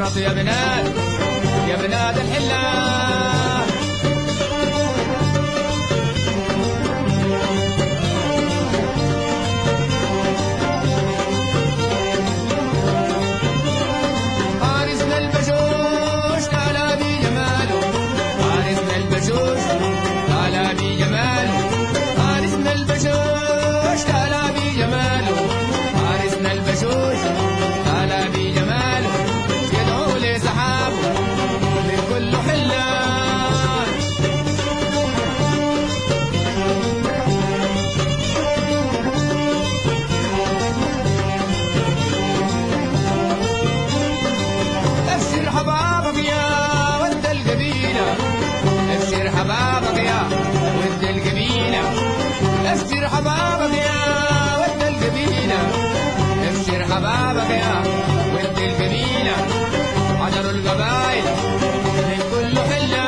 زغرط يا بنات، يا بنات الحلة. عريسنا البشوش طالع بجماله، عريسنا البشوش طالع بجماله، عريسنا البشوش طالع بجماله، عريسنا البشوش طالع بجماله، يدعو لسحابه من كل حلة. ابشر حبابك يا ود القبيلة، ابشر حبابك يا ود القبيلة، ابشر حبابك يا ود القبيلة، ابشر حبابك يا ود القبيلة، حضروا القبائل من كل حلة.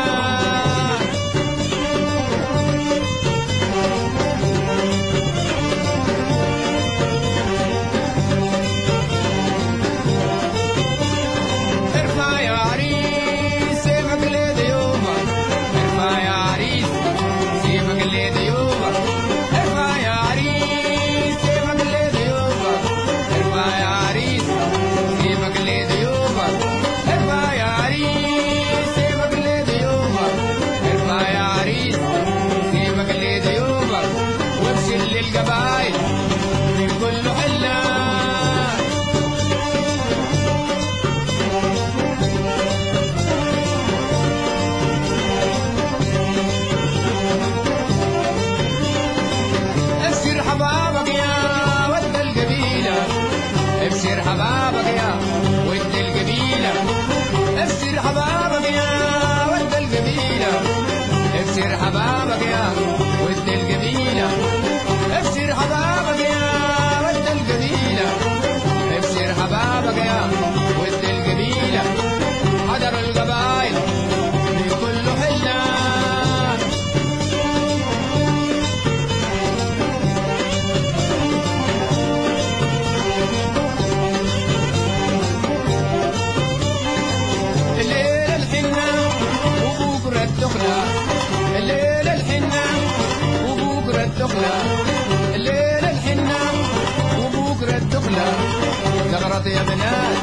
ارفع يا عريس سيفك لضيوفك، ارفع يا عريس سيفك لضيوفك، ارفع يا عريس سيفك لضيوفك، ارفع يا عريس سيفك لضيوفك، ارفع يا عريس سيفك لضيوفك، ارفع يا عريس سيفك لضيوفك، وابشر للقبائل من كل حلة. ابشر حبابك يا ود القبيلة، ابشر حبابك يا ود القبيلة، ابشر حبابك يا ود القبيلة، ابشر حبابك يا ود القبيلة، ابشر حبابك يا ود القبيلة، ابشر حبابك يا ود القبيلة، حضروا القبائل من كل حلة. الليلة الحنة وبكرة الدخلة، الليلة الحنة وبكرة الدخلة، الليلة الحنة وبكرة الدخلة، زغرط يا بنات،